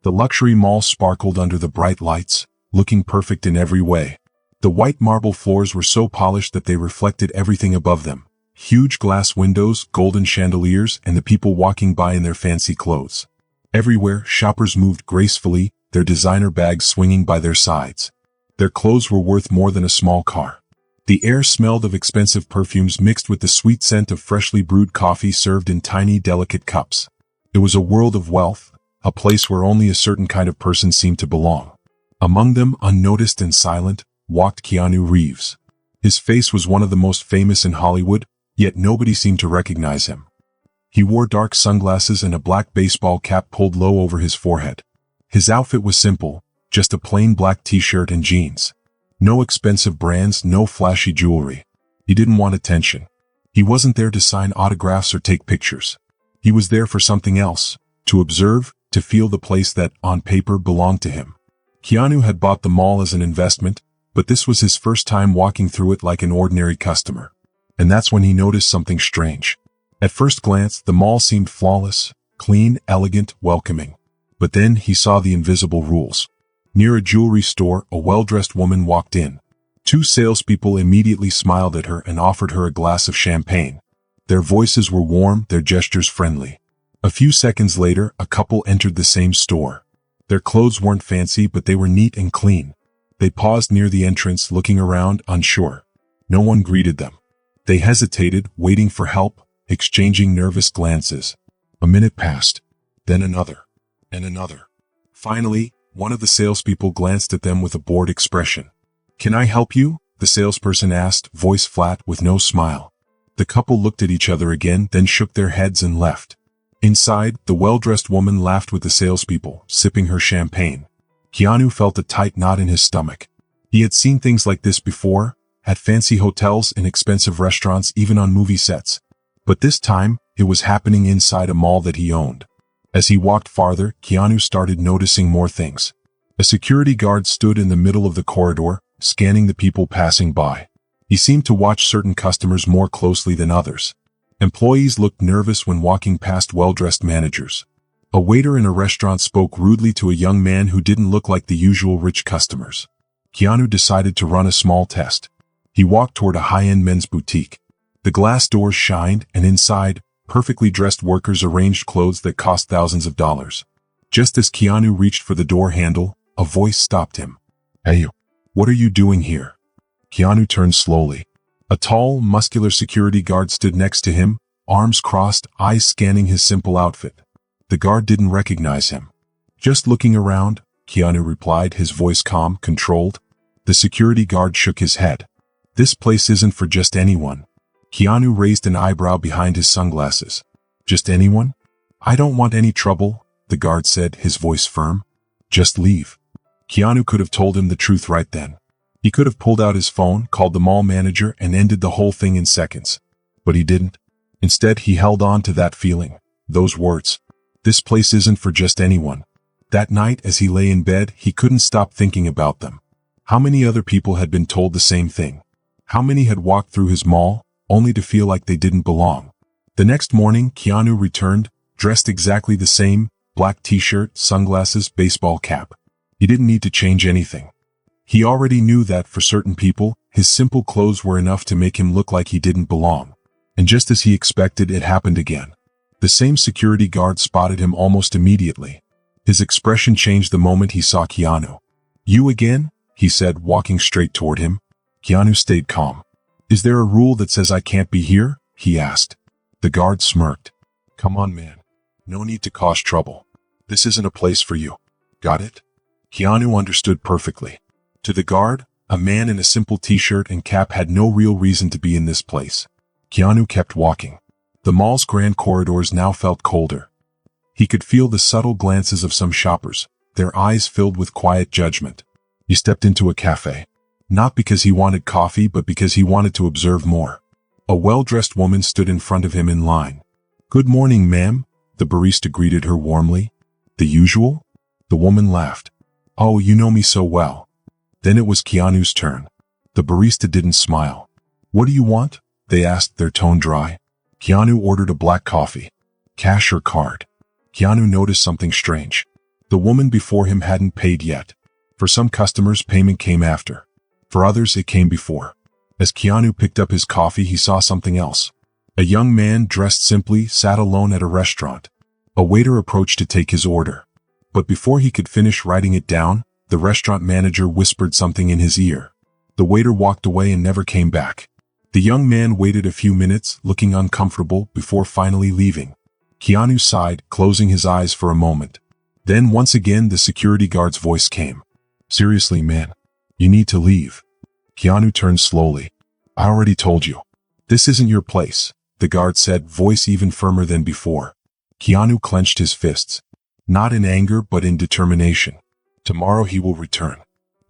The luxury mall sparkled under the bright lights, looking perfect in every way. The white marble floors were so polished that they reflected everything above them. Huge glass windows, golden chandeliers, and the people walking by in their fancy clothes. Everywhere, shoppers moved gracefully, their designer bags swinging by their sides. Their clothes were worth more than a small car. The air smelled of expensive perfumes mixed with the sweet scent of freshly brewed coffee served in tiny, delicate cups. It was a world of wealth, a place where only a certain kind of person seemed to belong. Among them, unnoticed and silent, walked Keanu Reeves. His face was one of the most famous in Hollywood, yet nobody seemed to recognize him. He wore dark sunglasses and a black baseball cap pulled low over his forehead. His outfit was simple, just a plain black t-shirt and jeans. No expensive brands, no flashy jewelry. He didn't want attention. He wasn't there to sign autographs or take pictures. He was there for something else, to observe, to feel the place that, on paper, belonged to him. Keanu had bought the mall as an investment, but this was his first time walking through it like an ordinary customer. And that's when he noticed something strange. At first glance, the mall seemed flawless, clean, elegant, welcoming. But then he saw the invisible rules. Near a jewelry store, a well-dressed woman walked in. Two salespeople immediately smiled at her and offered her a glass of champagne. Their voices were warm, their gestures friendly. A few seconds later, a couple entered the same store. Their clothes weren't fancy, but they were neat and clean. They paused near the entrance, looking around, unsure. No one greeted them. They hesitated, waiting for help, exchanging nervous glances. A minute passed. Then another. And another. Finally, one of the salespeople glanced at them with a bored expression. "Can I help you?" the salesperson asked, voice flat, with no smile. The couple looked at each other again, then shook their heads and left. Inside, the well-dressed woman laughed with the salespeople, sipping her champagne. Keanu felt a tight knot in his stomach. He had seen things like this before, at fancy hotels and expensive restaurants, even on movie sets. But this time, it was happening inside a mall that he owned. As he walked farther, Keanu started noticing more things. A security guard stood in the middle of the corridor, scanning the people passing by. He seemed to watch certain customers more closely than others. Employees looked nervous when walking past well-dressed managers. A waiter in a restaurant spoke rudely to a young man who didn't look like the usual rich customers. Keanu decided to run a small test. He walked toward a high-end men's boutique. The glass doors shined, and inside, perfectly dressed workers arranged clothes that cost thousands of dollars. Just as Keanu reached for the door handle, a voice stopped him. "Hey, what are you doing here?" Keanu turned slowly. A tall, muscular security guard stood next to him, arms crossed, eyes scanning his simple outfit. The guard didn't recognize him. "Just looking around," Keanu replied, his voice calm, controlled. The security guard shook his head. "This place isn't for just anyone." Keanu raised an eyebrow behind his sunglasses. "Just anyone?" "I don't want any trouble," the guard said, his voice firm. "Just leave." Keanu could have told him the truth right then. He could have pulled out his phone, called the mall manager, and ended the whole thing in seconds. But he didn't. Instead, he held on to that feeling, those words. This place isn't for just anyone. That night, as he lay in bed, he couldn't stop thinking about them. How many other people had been told the same thing? How many had walked through his mall, only to feel like they didn't belong? The next morning, Keanu returned, dressed exactly the same, black t-shirt, sunglasses, baseball cap. He didn't need to change anything. He already knew that for certain people, his simple clothes were enough to make him look like he didn't belong. And just as he expected, it happened again. The same security guard spotted him almost immediately. His expression changed the moment he saw Keanu. "You again?" he said, walking straight toward him. Keanu stayed calm. "Is there a rule that says I can't be here?" he asked. The guard smirked. "Come on, man. No need to cause trouble. This isn't a place for you. Got it?" Keanu understood perfectly. To the guard, a man in a simple t-shirt and cap had no real reason to be in this place. Keanu kept walking. The mall's grand corridors now felt colder. He could feel the subtle glances of some shoppers, their eyes filled with quiet judgment. He stepped into a cafe. Not because he wanted coffee, but because he wanted to observe more. A well-dressed woman stood in front of him in line. "Good morning, ma'am," the barista greeted her warmly. "The usual?" The woman laughed. "Oh, you know me so well." Then it was Keanu's turn. The barista didn't smile. "What do you want?" they asked, their tone dry. Keanu ordered a black coffee. "Cash or card?" Keanu noticed something strange. The woman before him hadn't paid yet. For some customers, payment came after. For others, it came before. As Keanu picked up his coffee, he saw something else. A young man dressed simply sat alone at a restaurant. A waiter approached to take his order. But before he could finish writing it down, the restaurant manager whispered something in his ear. The waiter walked away and never came back. The young man waited a few minutes, looking uncomfortable, before finally leaving. Keanu sighed, closing his eyes for a moment. Then once again the security guard's voice came. "Seriously, man. You need to leave." Keanu turned slowly. "I already told you. This isn't your place," the guard said, voice even firmer than before. Keanu clenched his fists. Not in anger but in determination. Tomorrow he will return.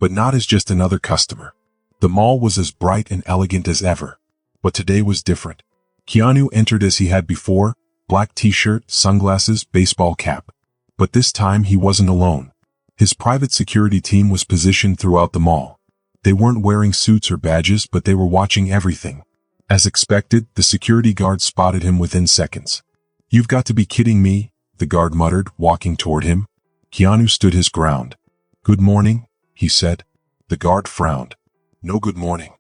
But not as just another customer. The mall was as bright and elegant as ever. But today was different. Keanu entered as he had before, black t-shirt, sunglasses, baseball cap. But this time he wasn't alone. His private security team was positioned throughout the mall. They weren't wearing suits or badges, but they were watching everything. As expected, the security guard spotted him within seconds. "You've got to be kidding me," the guard muttered, walking toward him. Keanu stood his ground. "Good morning," he said. The guard frowned. "No good morning.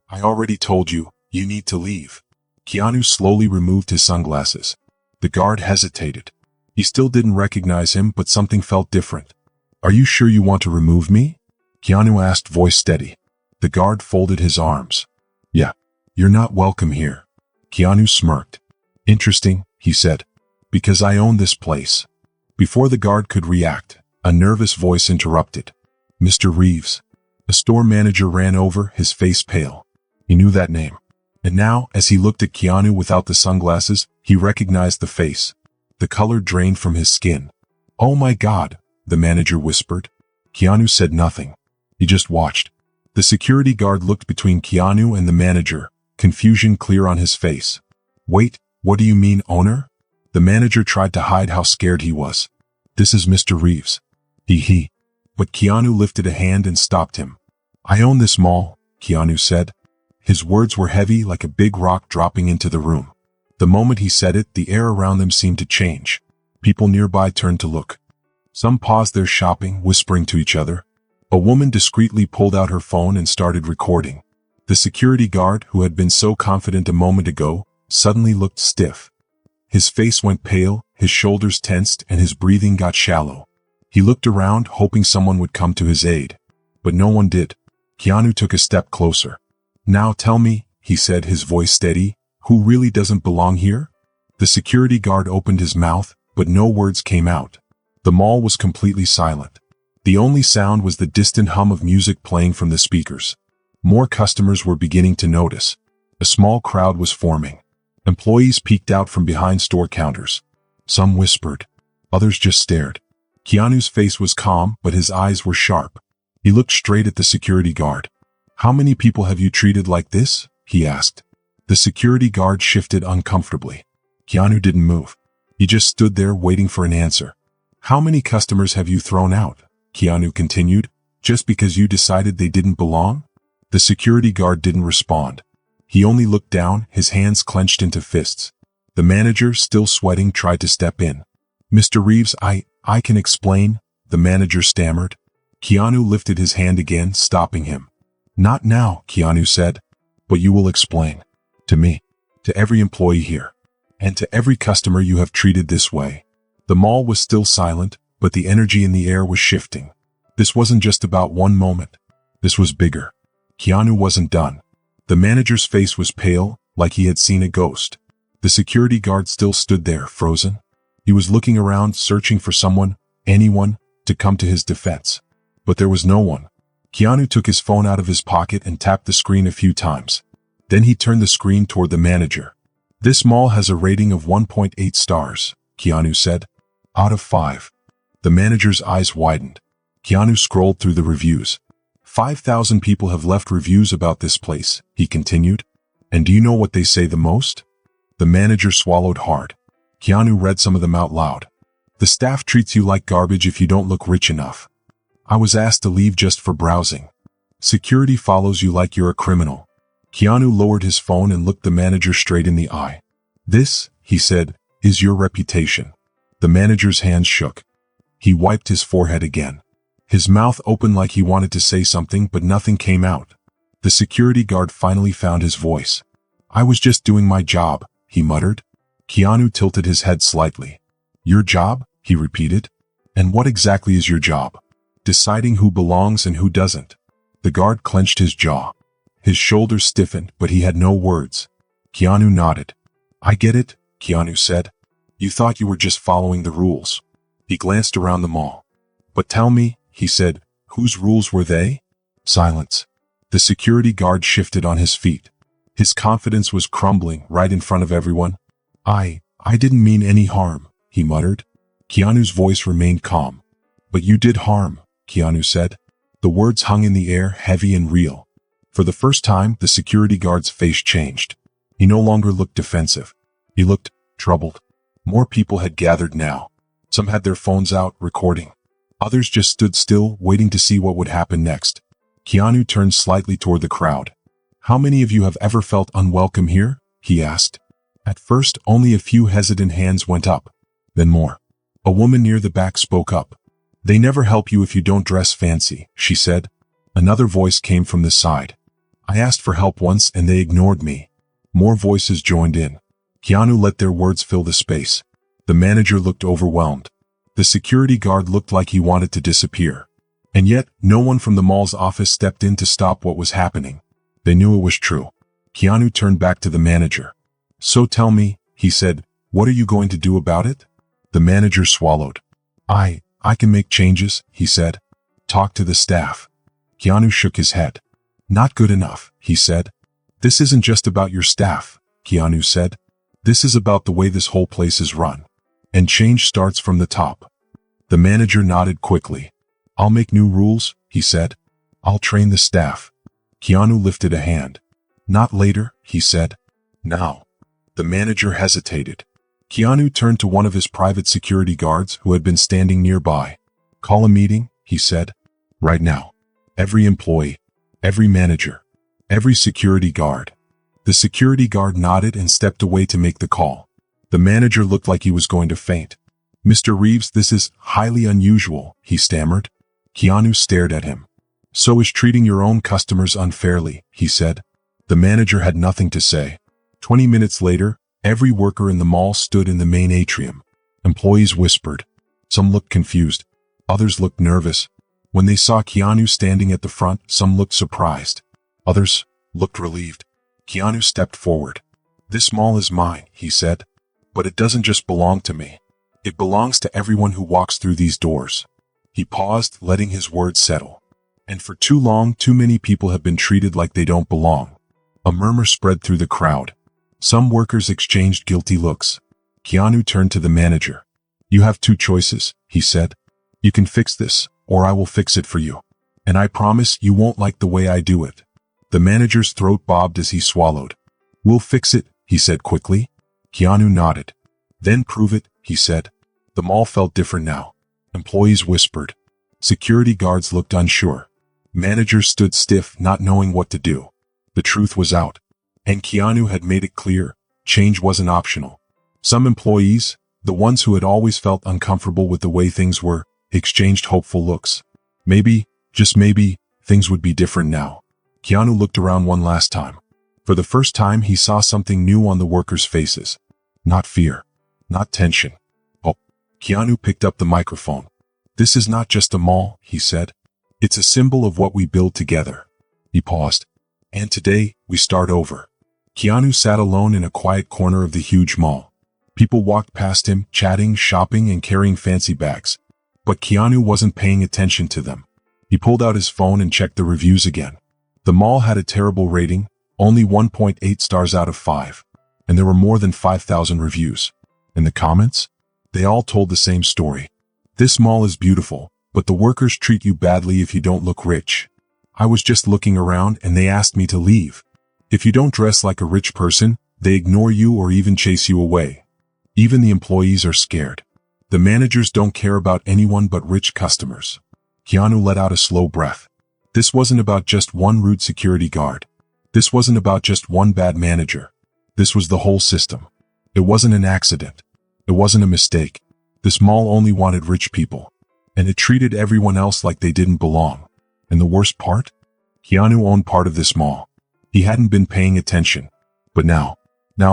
I already told you, you need to leave." Keanu slowly removed his sunglasses. The guard hesitated. He still didn't recognize him, but something felt different. "Are you sure you want to remove me?" Keanu asked, voice steady. The guard folded his arms. "Yeah. You're not welcome here." Keanu smirked. "Interesting," he said. "Because I own this place." Before the guard could react, a nervous voice interrupted. "Mr. Reeves." A store manager ran over, his face pale. He knew that name. And now, as he looked at Keanu without the sunglasses, he recognized the face. The color drained from his skin. "Oh my God," the manager whispered. Keanu said nothing. He just watched. The security guard looked between Keanu and the manager, confusion clear on his face. "Wait, what do you mean, owner?" The manager tried to hide how scared he was. "This is Mr. Reeves." He. But Keanu lifted a hand and stopped him. "I own this mall," Keanu said. His words were heavy, like a big rock dropping into the room. The moment he said it, the air around them seemed to change. People nearby turned to look. Some paused their shopping, whispering to each other. A woman discreetly pulled out her phone and started recording. The security guard, who had been so confident a moment ago, suddenly looked stiff. His face went pale, his shoulders tensed, and his breathing got shallow. He looked around, hoping someone would come to his aid. But no one did. Keanu took a step closer. "Now tell me," he said, his voice steady, "who really doesn't belong here?" The security guard opened his mouth, but no words came out. The mall was completely silent. The only sound was the distant hum of music playing from the speakers. More customers were beginning to notice. A small crowd was forming. Employees peeked out from behind store counters. Some whispered. Others just stared. Keanu's face was calm, but his eyes were sharp. He looked straight at the security guard. "How many people have you treated like this?" he asked. The security guard shifted uncomfortably. Keanu didn't move. He just stood there waiting for an answer. "How many customers have you thrown out?" Keanu continued. "Just because you decided they didn't belong?" The security guard didn't respond. He only looked down, his hands clenched into fists. The manager, still sweating, tried to step in. "Mr. Reeves, I can explain," the manager stammered. Keanu lifted his hand again, stopping him. "Not now," Keanu said. "But you will explain. To me. To every employee here. And to every customer you have treated this way." The mall was still silent, but the energy in the air was shifting. This wasn't just about one moment. This was bigger. Keanu wasn't done. The manager's face was pale, like he had seen a ghost. The security guard still stood there, frozen. He was looking around, searching for someone, anyone, to come to his defense. But there was no one. Keanu took his phone out of his pocket and tapped the screen a few times. Then he turned the screen toward the manager. "This mall has a rating of 1.8 stars, Keanu said. "Out of 5. The manager's eyes widened. Keanu scrolled through the reviews. 5,000 people have left reviews about this place, he continued. And do you know what they say the most? The manager swallowed hard. Keanu read some of them out loud. "The staff treats you like garbage if you don't look rich enough. I was asked to leave just for browsing. Security follows you like you're a criminal." Keanu lowered his phone and looked the manager straight in the eye. "This," he said, "is your reputation." The manager's hands shook. He wiped his forehead again. His mouth opened like he wanted to say something, but nothing came out. The security guard finally found his voice. "I was just doing my job," he muttered. Keanu tilted his head slightly. "Your job?" he repeated. "And what exactly is your job?" "Deciding who belongs and who doesn't." The guard clenched his jaw. His shoulders stiffened, but he had no words. Keanu nodded. "I get it," Keanu said. "You thought you were just following the rules." He glanced around the mall. "But tell me," he said, "whose rules were they?" Silence. The security guard shifted on his feet. His confidence was crumbling right in front of everyone. I didn't mean any harm," he muttered. Keanu's voice remained calm. "But you did harm," Keanu said. The words hung in the air, heavy and real. For the first time, the security guard's face changed. He no longer looked defensive. He looked troubled. More people had gathered now. Some had their phones out, recording. Others just stood still, waiting to see what would happen next. Keanu turned slightly toward the crowd. "How many of you have ever felt unwelcome here?" he asked. At first, only a few hesitant hands went up. Then more. A woman near the back spoke up. "They never help you if you don't dress fancy," she said. Another voice came from the side. "I asked for help once and they ignored me." More voices joined in. Keanu let their words fill the space. The manager looked overwhelmed. The security guard looked like he wanted to disappear. And yet, no one from the mall's office stepped in to stop what was happening. They knew it was true. Keanu turned back to the manager. "So tell me," he said, "what are you going to do about it?" The manager swallowed. I can make changes," he said. "Talk to the staff." Keanu shook his head. "Not good enough," he said. "This isn't just about your staff," Keanu said. "This is about the way this whole place is run. And change starts from the top." The manager nodded quickly. "I'll make new rules," he said. "I'll train the staff." Keanu lifted a hand. "Not later," he said. "Now." The manager hesitated. Keanu turned to one of his private security guards who had been standing nearby. "Call a meeting," he said. "Right now. Every employee, every manager, every security guard." The security guard nodded and stepped away to make the call. The manager looked like he was going to faint. "Mr. Reeves, this is highly unusual," he stammered. Keanu stared at him. "So is treating your own customers unfairly," he said. The manager had nothing to say. 20 minutes later, every worker in the mall stood in the main atrium. Employees whispered. Some looked confused. Others looked nervous. When they saw Keanu standing at the front, some looked surprised. Others looked relieved. Keanu stepped forward. "This mall is mine," he said. "But it doesn't just belong to me. It belongs to everyone who walks through these doors." He paused, letting his words settle. "And for too long, too many people have been treated like they don't belong." A murmur spread through the crowd. Some workers exchanged guilty looks. Keanu turned to the manager. "You have two choices," he said. "You can fix this, or I will fix it for you. And I promise you won't like the way I do it." The manager's throat bobbed as he swallowed. "We'll fix it," he said quickly. Keanu nodded. "Then prove it," he said. The mall felt different now. Employees whispered. Security guards looked unsure. Managers stood stiff, not knowing what to do. The truth was out. And Keanu had made it clear, change wasn't optional. Some employees, the ones who had always felt uncomfortable with the way things were, exchanged hopeful looks. Maybe, just maybe, things would be different now. Keanu looked around one last time. For the first time he saw something new on the workers' faces. Not fear. Not tension. Oh. Keanu picked up the microphone. "This is not just a mall," he said. "It's a symbol of what we build together." He paused. "And today, we start over." Keanu sat alone in a quiet corner of the huge mall. People walked past him, chatting, shopping, and carrying fancy bags. But Keanu wasn't paying attention to them. He pulled out his phone and checked the reviews again. The mall had a terrible rating, only 1.8 stars out of 5. And there were more than 5,000 reviews. In the comments, they all told the same story. "This mall is beautiful, but the workers treat you badly if you don't look rich. I was just looking around and they asked me to leave. If you don't dress like a rich person, they ignore you or even chase you away. Even the employees are scared. The managers don't care about anyone but rich customers." Keanu let out a slow breath. This wasn't about just one rude security guard. This wasn't about just one bad manager. This was the whole system. It wasn't an accident. It wasn't a mistake. This mall only wanted rich people. and it treated everyone else like they didn't belong. And the worst part? Keanu owned part of this mall. He hadn't been paying attention, but now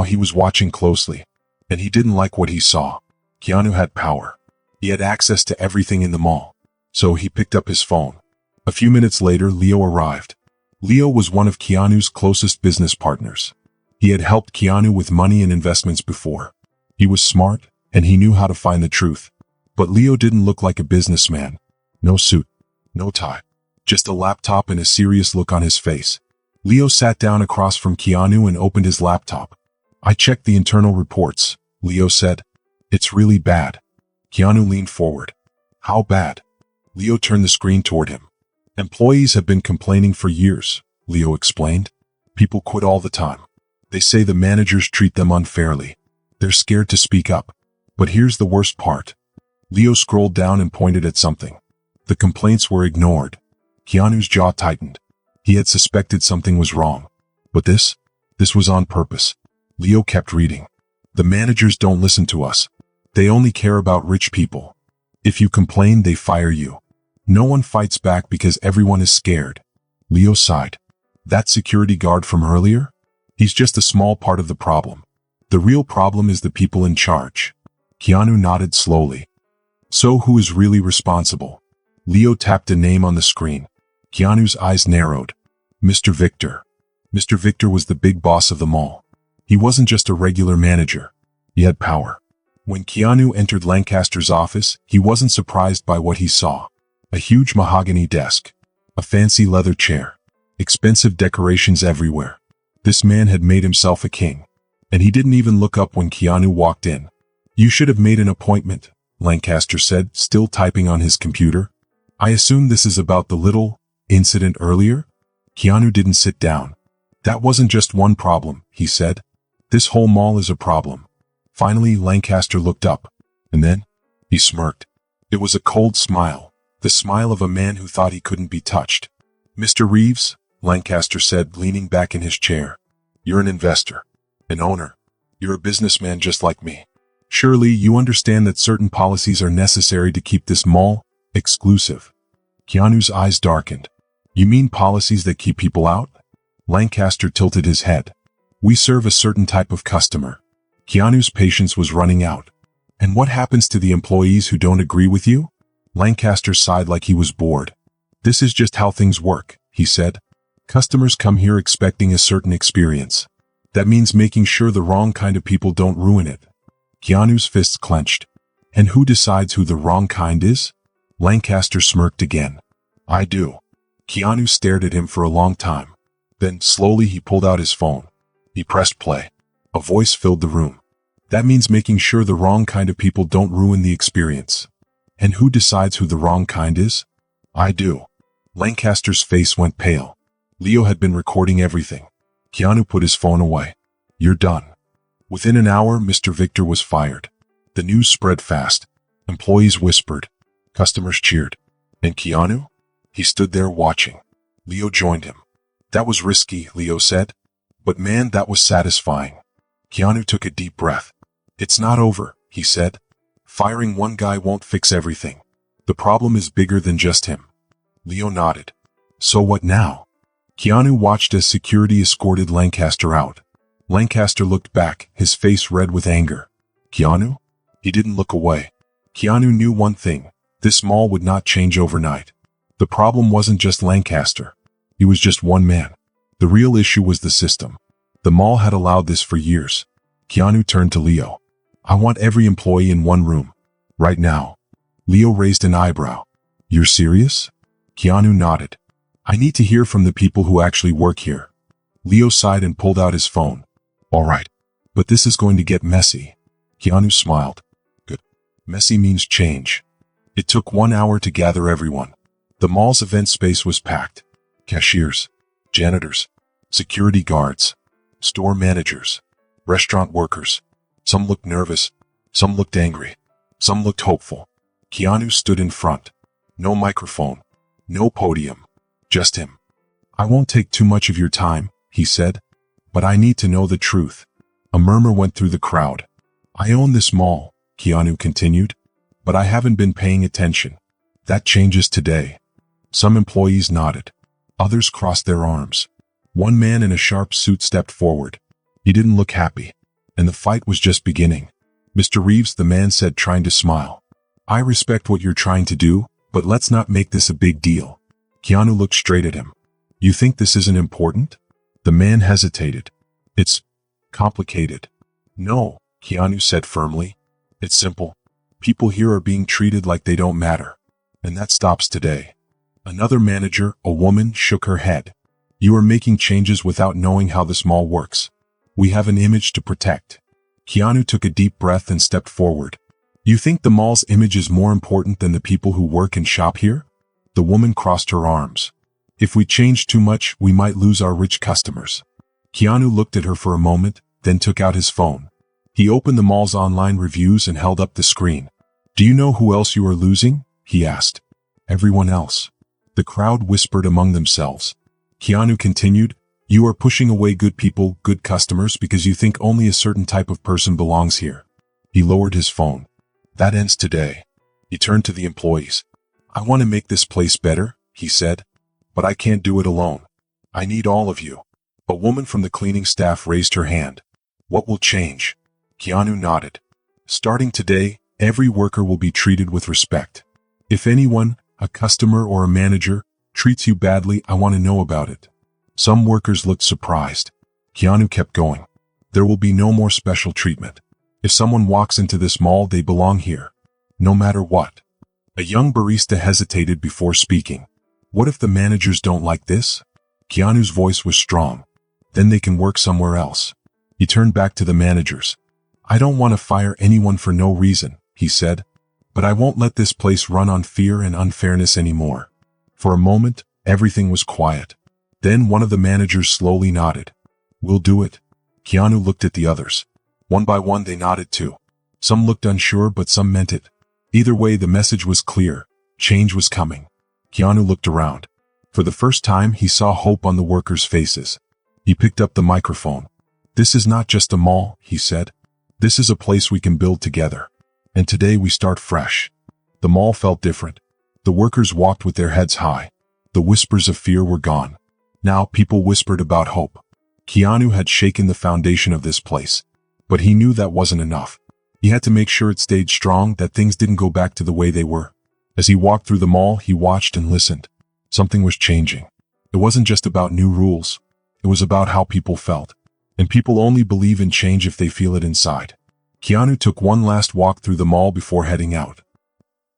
he was watching closely, and he didn't like what he saw. Keanu had power. He had access to everything in the mall, so he picked up his phone. A few minutes later, Leo arrived. Leo was one of Keanu's closest business partners. He had helped Keanu with money and investments before. He was smart, and he knew how to find the truth. But Leo didn't look like a businessman. No suit, no tie, just a laptop and a serious look on his face. Leo sat down across from Keanu and opened his laptop. "I checked the internal reports," Leo said. "It's really bad." Keanu leaned forward. "How bad?" Leo turned the screen toward him. "Employees have been complaining for years," Leo explained. "People quit all the time. They say the managers treat them unfairly. They're scared to speak up. But here's the worst part." Leo scrolled down and pointed at something. The complaints were ignored. Keanu's jaw tightened. He had suspected something was wrong. But this was on purpose. Leo kept reading. "The managers don't listen to us. They only care about rich people. If you complain, they fire you. No one fights back because everyone is scared." Leo sighed. "That security guard from earlier? He's just a small part of the problem. The real problem is the people in charge." Keanu nodded slowly. "So who is really responsible?" Leo tapped a name on the screen. Keanu's eyes narrowed. Mr. Victor. Mr. Victor was the big boss of the mall. He wasn't just a regular manager. He had power. When Keanu entered Lancaster's office, he wasn't surprised by what he saw. A huge mahogany desk. A fancy leather chair. Expensive decorations everywhere. This man had made himself a king. And he didn't even look up when Keanu walked in. "You should have made an appointment," Lancaster said, still typing on his computer. "I assume this is about the little incident earlier?" Keanu didn't sit down. "That wasn't just one problem," he said. "This whole mall is a problem." Finally, Lancaster looked up. And then, he smirked. It was a cold smile. The smile of a man who thought he couldn't be touched. "Mr. Reeves," Lancaster said, leaning back in his chair. "You're an investor. An owner. You're a businessman just like me. Surely you understand that certain policies are necessary to keep this mall exclusive." Keanu's eyes darkened. "You mean policies that keep people out?" Lancaster tilted his head. "We serve a certain type of customer." Keanu's patience was running out. "And what happens to the employees who don't agree with you?" Lancaster sighed like he was bored. "This is just how things work," he said. "Customers come here expecting a certain experience. That means making sure the wrong kind of people don't ruin it." Keanu's fists clenched. "And who decides who the wrong kind is?" Lancaster smirked again. "I do." Keanu stared at him for a long time. Then, slowly, he pulled out his phone. He pressed play. A voice filled the room. "That means making sure the wrong kind of people don't ruin the experience." "And who decides who the wrong kind is?" "I do." Lancaster's face went pale. Leo had been recording everything. Keanu put his phone away. "You're done." Within an hour, Mr. Victor was fired. The news spread fast. Employees whispered. Customers cheered. And Keanu? He stood there watching. Leo joined him. "That was risky," Leo said. "But man, that was satisfying." Keanu took a deep breath. "It's not over," he said. "Firing one guy won't fix everything. The problem is bigger than just him." Leo nodded. "So what now?" Keanu watched as security escorted Lancaster out. Lancaster looked back, his face red with anger. "Keanu?" He didn't look away. Keanu knew one thing. This mall would not change overnight. The problem wasn't just Lancaster. He was just one man. The real issue was the system. The mall had allowed this for years. Keanu turned to Leo. "I want every employee in one room. Right now." Leo raised an eyebrow. "You're serious?" Keanu nodded. "I need to hear from the people who actually work here." Leo sighed and pulled out his phone. "All right. But this is going to get messy." Keanu smiled. "Good. Messy means change." It took 1 hour to gather everyone. The mall's event space was packed. Cashiers, janitors, security guards, store managers, restaurant workers. Some looked nervous, some looked angry, some looked hopeful. Keanu stood in front. No microphone, no podium, just him. "I won't take too much of your time," he said, "but I need to know the truth." A murmur went through the crowd. "I own this mall," Keanu continued, "but I haven't been paying attention. That changes today. Some employees nodded. Others crossed their arms. One man in a sharp suit stepped forward. He didn't look happy. And the fight was just beginning. Mr. Reeves, the man said, trying to smile. I respect what you're trying to do, but let's not make this a big deal. Keanu looked straight at him. You think this isn't important? The man hesitated. It's complicated. No, Keanu said firmly. It's simple. People here are being treated like they don't matter. And that stops today. Another manager, a woman, shook her head. You are making changes without knowing how this mall works. We have an image to protect. Keanu took a deep breath and stepped forward. You think the mall's image is more important than the people who work and shop here? The woman crossed her arms. If we change too much, we might lose our rich customers. Keanu looked at her for a moment, then took out his phone. He opened the mall's online reviews and held up the screen. Do you know who else you are losing? He asked. Everyone else. The crowd whispered among themselves. Keanu continued, you are pushing away good people, good customers because you think only a certain type of person belongs here. He lowered his phone. That ends today. He turned to the employees. I want to make this place better, he said, but I can't do it alone. I need all of you. A woman from the cleaning staff raised her hand. What will change? Keanu nodded. Starting today, every worker will be treated with respect. If anyone, a customer or a manager, treats you badly, I want to know about it. Some workers looked surprised. Keanu kept going. There will be no more special treatment. If someone walks into this mall, they belong here. No matter what. A young barista hesitated before speaking. What if the managers don't like this? Keanu's voice was strong. Then they can work somewhere else. He turned back to the managers. I don't want to fire anyone for no reason, he said. But I won't let this place run on fear and unfairness anymore. For a moment, everything was quiet. Then one of the managers slowly nodded. We'll do it. Keanu looked at the others. One by one they nodded too. Some looked unsure, but some meant it. Either way, the message was clear. Change was coming. Keanu looked around. For the first time, he saw hope on the workers' faces. He picked up the microphone. This is not just a mall, he said. This is a place we can build together. And today we start fresh. The mall felt different. The workers walked with their heads high. The whispers of fear were gone. Now people whispered about hope. Keanu had shaken the foundation of this place. But he knew that wasn't enough. He had to make sure it stayed strong, that things didn't go back to the way they were. As he walked through the mall, he watched and listened. Something was changing. It wasn't just about new rules. It was about how people felt. And people only believe in change if they feel it inside. Keanu took one last walk through the mall before heading out.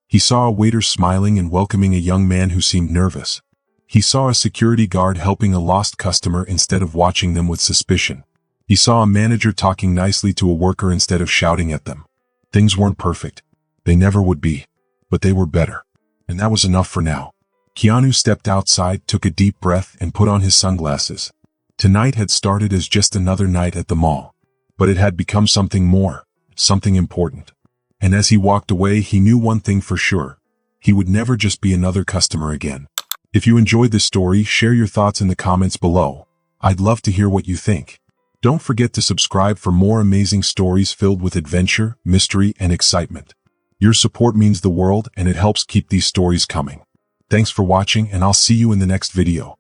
He saw a waiter smiling and welcoming a young man who seemed nervous. He saw a security guard helping a lost customer instead of watching them with suspicion. He saw a manager talking nicely to a worker instead of shouting at them. Things weren't perfect. They never would be. But they were better. And that was enough for now. Keanu stepped outside, took a deep breath, and put on his sunglasses. Tonight had started as just another night at the mall. But it had become something more, something important. And as he walked away, he knew one thing for sure. He would never just be another customer again. If you enjoyed this story, share your thoughts in the comments below. I'd love to hear what you think. Don't forget to subscribe for more amazing stories filled with adventure, mystery, and excitement. Your support means the world, and it helps keep these stories coming. Thanks for watching, and I'll see you in the next video.